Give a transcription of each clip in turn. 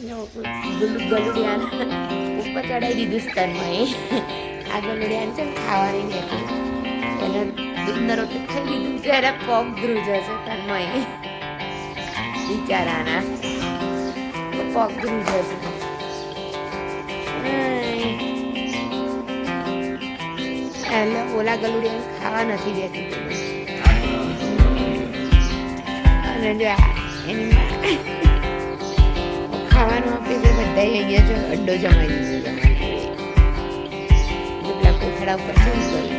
ગલુડિયાને ઉપર ચડાવી દીધું સ્તરમાં આ ગલુડિયાને છે ખાવાની નથી એને દૂધના રોટલી ખાઈ દીધું છે એને પગ ધ્રુજે છે તન્મય બિચારાના પગ ધ્રુજે છે એટલે ઓલા ગલુડિયાને ખાવા નથી દેતી અને જો એની ખાવાનું આપે છે બધા અહીંયા જો અડ્ડો જમાઈ દીધો તમારે પેલા કોથળા ઉપર શું કરી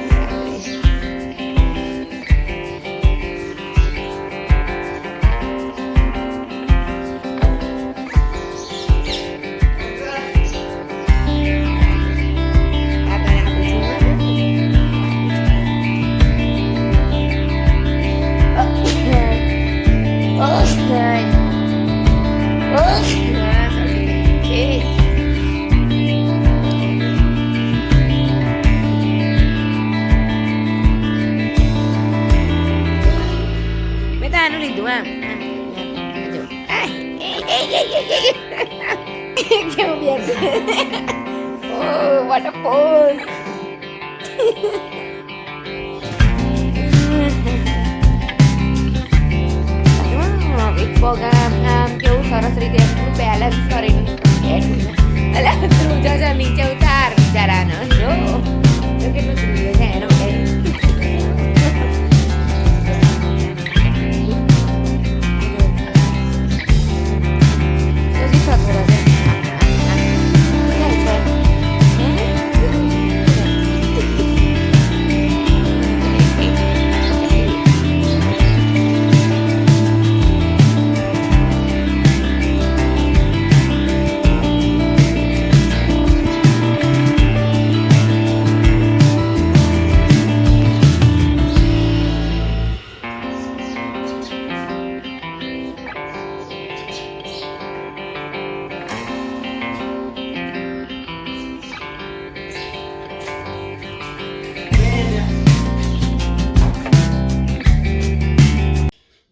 Oh, what a pose! એક પગ આમ કેવું સરસ રીતે એટલું બેલેન્સ કરીને એટલે ધ્રુજા છે નીચે ઉતાર બિચારાનો જો કેટલું ધ્રુજે છે એનો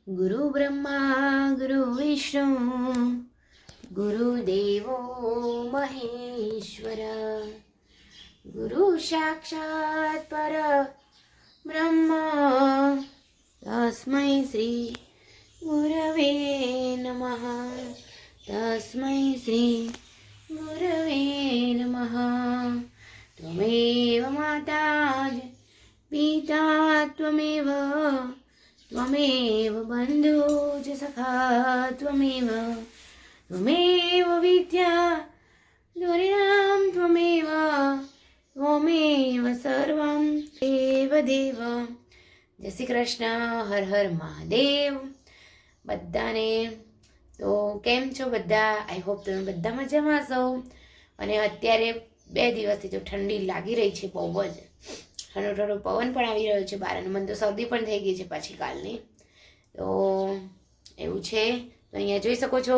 गुरु ब्रह्मा गुरु विष्णु गुरुदेवो महेश्वर गुरु साक्षात् पर ब्रह्म तस्मै श्री गुरवे नमः तस्मै श्री गुरवे नमः त्वमेव माता पिता त्वमेव त्वमेव बन्धुः च सखा त्वमेव त्वमेव विद्या द्वरिणां त्वमेव त्वमेव सर्वं देव देव જય શ્રી કૃષ્ણ હર હર મહાદેવ બધાને તો કેમ છો બધા આઈ હોપ તમે બધા મજામાં છો અને અત્યારે 2 દિવસથી જો ઠંડી લાગી રહી છે બહુ જ ઠંડો ઠંડો પવન પણ આવી રહ્યો છે બહાર અને મને તો શરદી પણ થઈ ગઈ છે પાછી કાલની તો એવું છે તો અહીંયા જોઈ શકો છો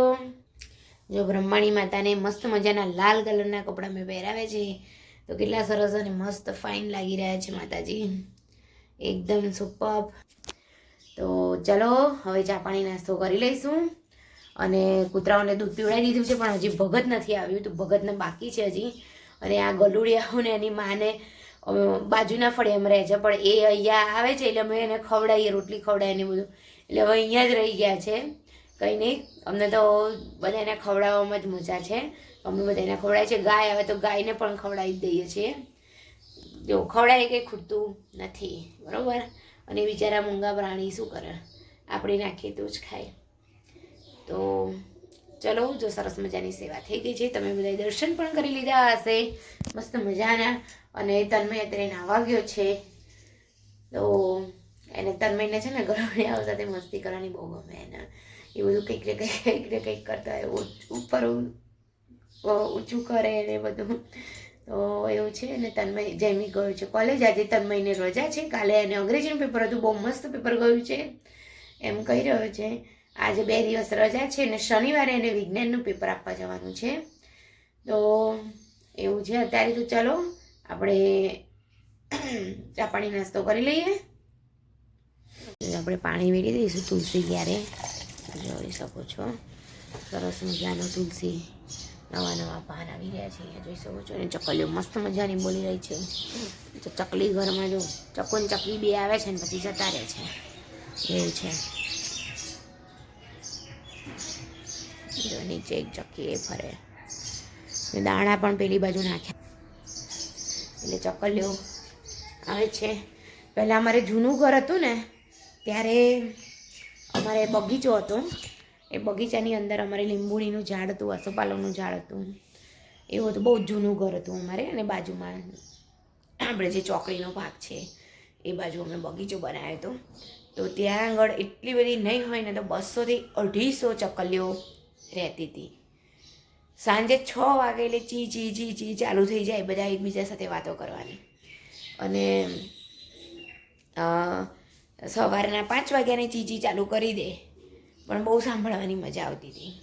જો બ્રહ્માણી માતાને મસ્ત મજાના લાલ કલરના કપડાં મેં પહેરાવે છે તો કેટલા સરસ અને મસ્ત ફાઇન લાગી રહ્યા છે માતાજી એકદમ સુપર તો ચલો હવે ચા પાણી નાસ્તો કરી લઈશું અને કૂતરાઓને દૂધ પીવડાવી દીધું છે પણ હજી ભગત નથી આવ્યું તો ભગતને બાકી છે હજી અને આ ગલુડિયાઓને એની માને બાજુના ફળિયામાં રહે છે પણ એ અહીંયા આવે છે એટલે અમે એને ખવડાવીએ રોટલી ખવડાવીએ બધું એટલે હવે અહીંયા જ રહી ગયા છે કંઈ નહીં અમને તો બધા એને ખવડાવવામાં જ મજા છે અમે બધા એને ખવડાવીએ છીએ ગાય આવે તો ગાયને પણ ખવડાવી દઈએ છીએ જો ખવડાવીએ કંઈ ખૂટતું નથી બરાબર અને બિચારા મૂંગા પ્રાણી શું કરે આપણે નાખીએ તો જ ખાય તો ચલો જો સરસ મજાની સેવા થઈ ગઈ છે તમે બધા દર્શન પણ કરી લીધા હશે મસ્ત મજાના અને તન્મય અત્યારે નાવા ગયો છે તો એને તન્મયને છે ને ગળવડિયાઓ સાથે મસ્તી કરવાની બહુ ગમે એને એ બધું કંઈક ને કંઈક કરતા હોય ઉપર ઊંચું કરે ને બધું તો એવું છે અને તન્મય જમી ગયું છે કોલેજ આજે તન્મયને રજા છે કાલે એને અંગ્રેજીનું પેપર હતું બહુ મસ્ત પેપર ગયું છે એમ કહી રહ્યો છે આજે 2 દિવસ રજા છે અને શનિવારે એને વિજ્ઞાનનું પેપર આપવા જવાનું છે તો એવું છે અત્યારે તો ચલો આપણે ચા પાણી નાસ્તો કરી લઈએ આપણે પાણી વેડી દઈશું તુલસી ક્યારે જોઈ શકો છો સરસ મજાનો તુલસી નવા નવા પાન આવી રહ્યા છે. અહીંયા જોઈ શકો છો. અને ચકલીઓ મસ્ત મજાની બોલી રહી છે. તો ચકલી ઘરમાં જો ચકોન ચકલી બે આવે છે ને પછી જતા રહે છે એવું છે. જો નીચે એક ચક્કી એ ફરે, દાણા પણ પેલી બાજુ નાખ્યા એટલે ચકલીઓ આવે છે. પહેલાં અમારે જૂનું ઘર હતું ને ત્યારે અમારે બગીચો હતો. એ બગીચાની અંદર અમારે લીંબુડીનું ઝાડ હતું, આસોપાલવનું ઝાડ હતું. એવું હતું, બહુ જૂનું ઘર હતું અમારે. અને બાજુમાં આપણે જે ચોકડીનો ભાગ છે એ બાજુ અમે બગીચો બનાવ્યો હતો. તો ત્યાં આગળ એટલી બધી નહીં હોય ને તો 200થી 250 ચકલીઓ રહેતી હતી. સાંજે 6 વાગે એટલે ચી ચી ચી ચી ચાલુ થઈ જાય, બધા એકબીજા સાથે વાતો કરવાની. અને સવારના 5 વાગ્યાની ચીચી ચાલુ કરી દે, પણ બહુ સાંભળવાની મજા આવતી હતી.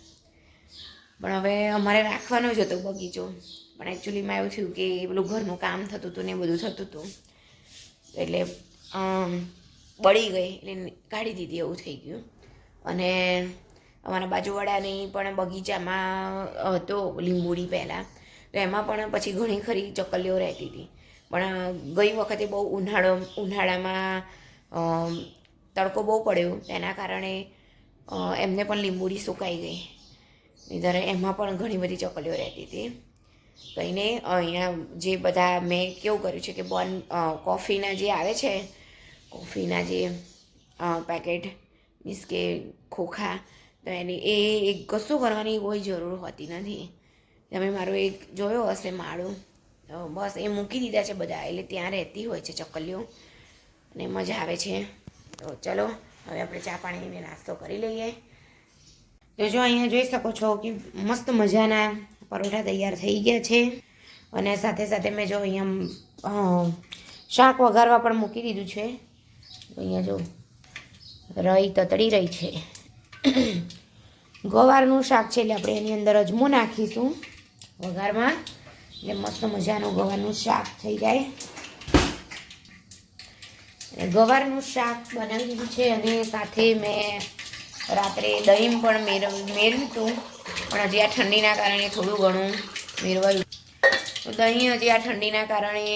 પણ હવે અમારે રાખવાનો જ હતો બગીચો, પણ એકચ્યુઅલીમાં એવું થયું કે પેલું ઘરનું કામ થતું હતું ને બધું થતું હતું એટલે બળી ગઈ એટલે કાઢી દીધી એવું થઈ ગયું. અને અમારા બાજુવાળાની પણ બગીચામાં હતો લીંબુડી પહેલાં, તો એમાં પણ પછી ઘણી ખરી ચકલીઓ રહેતી હતી. પણ ગઈ વખતે બહુ ઉનાળામાં તડકો બહુ પડ્યો, તેના કારણે એમને પણ લીંબુડી સુકાઈ ગઈ. નહીંતર એમાં પણ ઘણી બધી ચકલીઓ રહેતી હતી. કહીને અહીંયા જે બધા મેં કેવું કર્યું છે કે કોફીના જે આવે છે, કોફીના જે પેકેટ મીન્સ કે ખોખા, તો એની એ કશું કરવાની કોઈ જરૂર હોતી નથી. તમે મારો એક જોયો હશે માળો, બસ એ મૂકી દીધા છે બધા, એટલે ત્યાં રહેતી હોય છે ચકલીઓ અને મજા આવે છે. તો ચલો હવે આપણે ચા પાણીને નાસ્તો કરી લઈએ. તો જો અહીંયા જોઈ શકો છો કે મસ્ત મજાના પરોઠા તૈયાર થઈ ગયા છે. અને સાથે સાથે મેં જો અહીંયા શાક વઘારવા પણ મૂકી દીધું છે. અહીંયા જો રઈ તતડી રહી છે. ગવારનું શાક છે એટલે આપણે એની અંદર અજમો નાખીશું વઘારમાં, એટલે મસ્ત મજાનું ગવારનું શાક થઈ જાય. ગવારનું શાક બનાવી દીધું છે. અને સાથે મેં રાત્રે દહીં પણ મેળવ્યું હતું, પણ હજી આ ઠંડીના કારણે થોડું ઘણું મેળવાયું. તો દહીં હજી આ ઠંડીના કારણે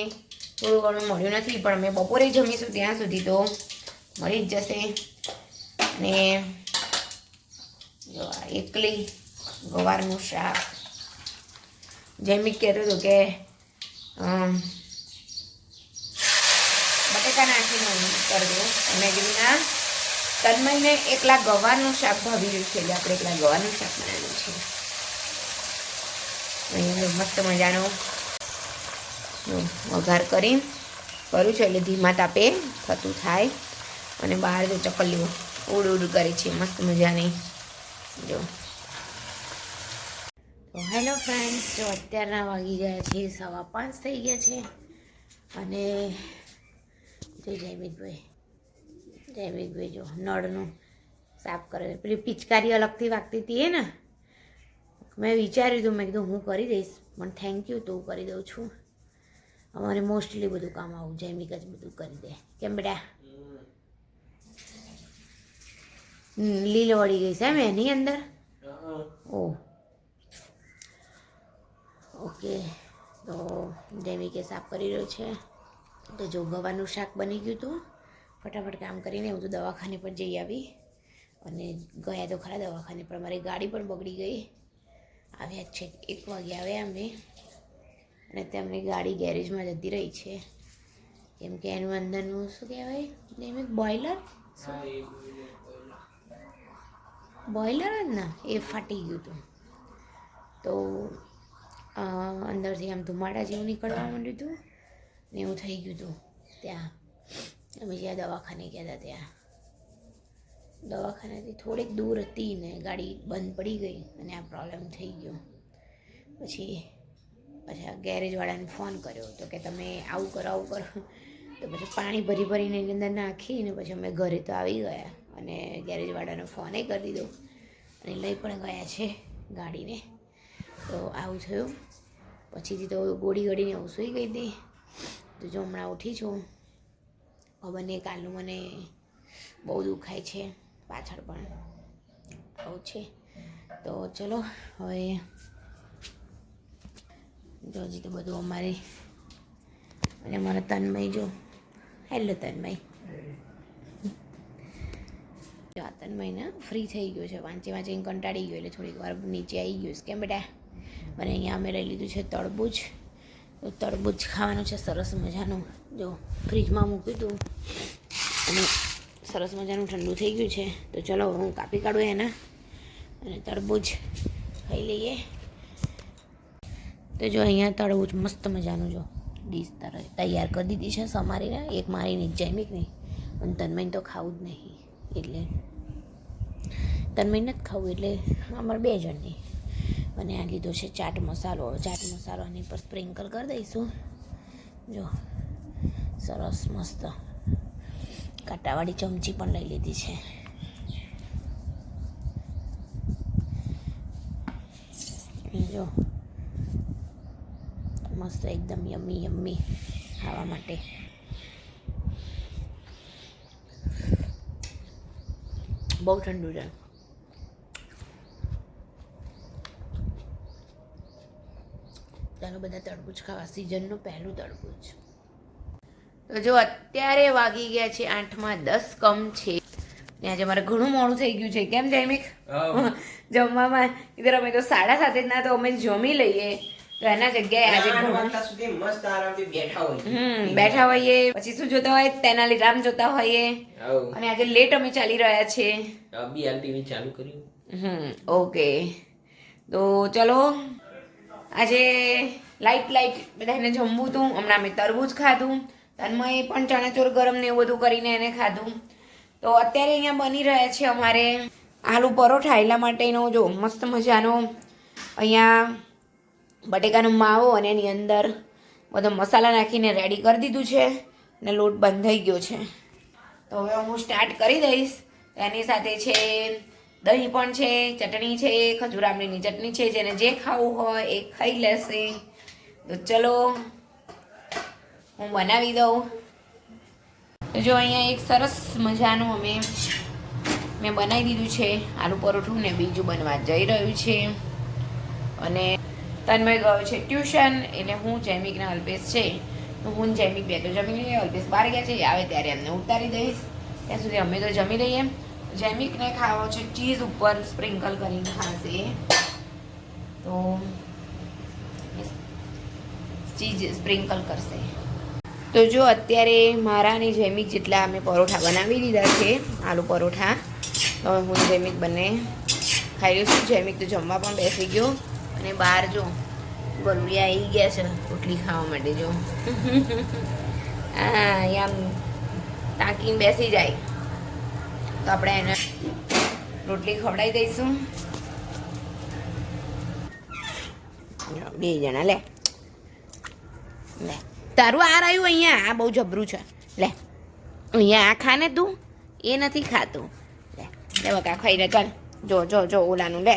થોડું ઘણું મળ્યું નથી, પણ મેં બપોરે જમીશું ત્યાં સુધી તો મળી જ જશે. અને જો એકલી ગવારનું શાક જૈમિક કહેતું હતું કે બટેકા નાખીને કરી દો. મેં કીધું ના, તન્મયને એકલા ગવારનું શાક ભાવી રહ્યું છે એટલે આપણે એકલા ગવારનું શાક બનાવ્યું છે. અહીંયા મસ્ત મજાનો વઘાર કરી કરું છું એટલે ધીમા તાપે થતું થાય. અને બહાર જો ચકલીઓ ઉડ ઉડ કરે છે મસ્ત મજાની. જો તો હેલો ફ્રેન્ડ્સ, જો અત્યારના વાગી ગયા છે 5:15 થઈ ગયા છે. અને જો જયમિકભાઈ જો નળનું સાફ કરે. પેલી પિચકારી અલગથી વાગતી હતી એ ને, મેં વિચાર્યું હતું, મેં કીધું હું કરી દઈશ, પણ થેન્ક યુ તો હું કરી દઉં છું. અમારે મોસ્ટલી બધું કામ આવું જૈમિક જ બધું કરી દે. કેમ બેટા? લીલ વળી ગઈ છે એમ એની અંદર? Oh okay. તો જૈમિકે સાફ કરી રહ્યો છે. તો જો ગવારનું શાક બની ગયું હતું. ફટાફટ કામ કરીને હું તો દવાખાને પર જઈ આવી. અને ગયા તો ખરા દવાખાને, પણ મારી ગાડી પણ બગડી ગઈ. આવ્યા જ છે 1 વાગે આવ્યા અમે. અને તેમની ગાડી ગેરેજમાં જતી રહી છે, કેમ કે એનું અંદરનું શું કહેવાય જૈમિક, બોઇલર જ ને એ ફાટી ગયું હતું. તો અંદરથી આમ ધુમાડા જેવું નીકળવા માંડ્યું હતું ને એવું થઈ ગયું હતું. ત્યાં અમે જ્યાં દવાખાને ગયા હતા ત્યાં દવાખાનાથી થોડીક દૂર હતી ને ગાડી બંધ પડી ગઈ અને આ પ્રોબ્લેમ થઈ ગયો. પછી ગેરેજવાળાને ફોન કર્યો તો કે તમે આવું કરો. તો પછી પાણી ભરીને એની અંદર નાખીને પછી અમે ઘરે તો આવી ગયા. અને ગેરેજવાળાને ફોને કરી દીધો અને લઈ પણ ગયા છે ગાડીને. તો આવું થયું. પછીથી તો ગોળી ગળીને હું સૂઈ ગઈ હતી. તો જો હમણાં ઉઠી છું. ખબર નહીં, કાલનું મને બહુ દુખાય છે પાછળ પણ આવું છે. તો ચલો હવે જો હજી તો બધું અમારે અને અમારા તન્મય જો હેલો તન્મય જો આ તન્મય ફ્રી થઈ ગયો છે વાંચીને કંટાળી ગયો એટલે થોડીક વાર નીચે આવી ગયું કેમ બેટા અને અહીંયા અમે લઈ લીધું છે તરબૂચ તો તરબૂચ ખાવાનું છે સરસ મજાનું જો ફ્રીજમાં મૂક્યું હતું અને સરસ મજાનું ઠંડુ થઈ ગયું છે તો ચલો હું કાપી કાઢું એના અને તરબૂચ ખાઈ લઈએ તો જો અહીંયા તરબૂચ મસ્ત મજાનું જો ડીશ તૈયાર કરી દીધી છે સમારીને એક મારીને જૈમિક નહીં અને તન્મય તો ખાવું જ નહીં એટલે તન્મય નથી ખાવું એટલે અમારે 2 જણની અને આ લીધો છે ચાટ મસાલો આની પર સ્પ્રિંકલ કરી દઈશું જો સરસ મસ્ત કાંટાવાળી ચમચી પણ લઈ લીધી છે જો મસ્ત એકદમ યમ્મી ખાવા માટે બહુ ઠંડુ છે ચાલો બધા તરબૂચ ખાવા સિઝનનું પહેલું તરબૂચ તો જો અત્યારે વાગી ગયા છે 8:10 કમ છે ત્યાં જે મારે ઘણું મોડું થઈ ગયું છે કેમ જૈમિક જમવામાં ઇધર અમે તો 7:30 જ ના તો અમે જમી લઈએ તો એના જગ્યાએ આજે મસ્ત આરામથી બેઠા હોઈએ પછી શું જોતા હોય તેનાલી રામ જોતા હોઈએ અને આજે લેટ અમે ચાલી રહ્યા છે ટીવી ચાલુ કર્યું ઓકે તો ચલો આજે લાઈટ બધાને જમવું હતું હમણાં અમે તરબૂચ ખાધું તન્મય પણ ચણાચોર ગરમ ને એવું બધું કરીને એને ખાધું તો અત્યારે અહીંયા બની રહ્યા છે અમારે આલુ પરોઠા એટલા માટેનો જો મસ્ત મજાનો અહીંયા બટેકાનો માવો અને એની અંદર બધો મસાલા નાખીને રેડી કરી દીધું છે અને લોટ બંધાઈ ગયો છે તો હવે હું સ્ટાર્ટ કરી દઈશ એની સાથે છે દહીં પણ છે ચટણી છે ખજૂર આમલીની ચટણી છે જેને જે ખાવું હોય એ ખાઈ લેશે તો ચલો હું બનાવી દઉં તો જો અહીંયા એક સરસ મજાનું મેં બનાવી દીધું છે આલુ પરોઠું ને બીજું બનવા જઈ રહ્યું છે અને તન્મય ગયો છે ટ્યુશન એટલે હું જૈમિકના અલ્પેશ છે તો હું જૈમિક બે તો જમી લઈએ અલ્પેશ બહાર ગયા છે આવે ત્યારે એમને ઉતારી દઈશ ત્યાં સુધી અમે તો જમી લઈએ જૈમિકને ખાવો છે ચીઝ ઉપર સ્પ્રિંકલ કરીને ખાશે તો ચીઝ સ્પ્રિંકલ કરશે તો જો અત્યારે મારા અને જૈમિક જેટલા અમે પરોઠા બનાવી દીધા છે આલુ પરોઠા તો હું જૈમિક બંને ખાઈ લઈશું જૈમિક તો જમવા પણ બેસી ગયો અને બહાર જો ગલુડિયા આવી ગયા છે રોટલી ખાવા માટે જો અહીંયા આમ ટાંકીને બેસી જાય તો આપણે એને રોટલી ખવડાવી દઈશું 2 જણા લે તારું આ રહ્યું અહીંયા આ બહુ જબરું છે લે અહીંયા આ ખાને તું એ નથી ખાતું લે બકા ખાઈ લે ચાલ જો ઓલાનું લે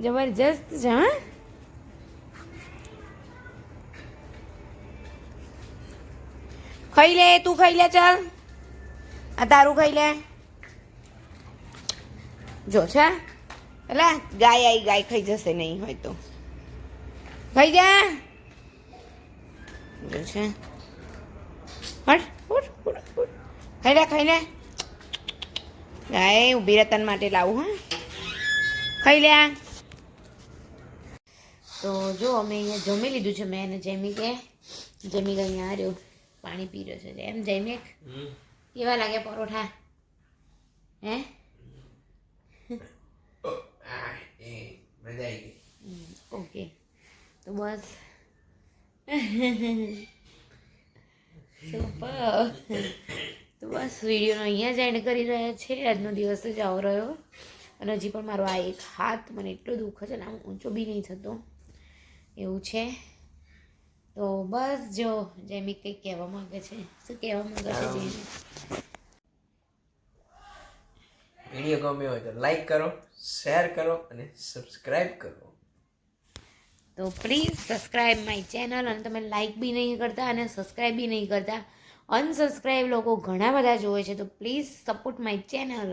જબરજસ્ત છે હા ખાઈ લે તું ખાઈ લે ચાલ આ તારું ખાઈ લે જો છે એટલે ગાય ખાઈ જશે નહીં હોય તો ખાઈ જા જો છે ખાઈ લે ગાય ઊભી રતન માટે લાવું હા ખાઈ લે તો જો અમે અહીંયા જમી લીધું છે મેં અને જૈમિક અહીંયા આ રહ્યો પાણી પી રહ્યો છે એમ જૈમિક કેવા લાગે પરોઠા હે ઓકે તો બસ સુપર તો બસ વિડીયોનો અહીંયા જ એન્ડ કરી રહ્યા છે આજનો દિવસ જ આવો રહ્યો અને હજી પણ મારો આ એક હાથ મને એટલો દુઃખ છે ને આમ ઊંચો બી નહીં થતો એવું છે તો બસ જો જૈમિક કંઈક કહેવા માંગે છે શું કહેવા માંગે છે જૈમિક વિડીયો ગમ્યો હોય તો લાઈક કરો શેર કરો અને સબસ્ક્રાઇબ કરો તો પ્લીઝ સબસ્ક્રાઈબ માય ચેનલ અને તમે લાઈક બી નહીં કરતા અને સબસ્ક્રાઈબ બી નહીં કરતા અનસબસ્ક્રાઈબ લોકો ઘણા બધા જોવે છે તો પ્લીઝ સપોર્ટ માય ચેનલ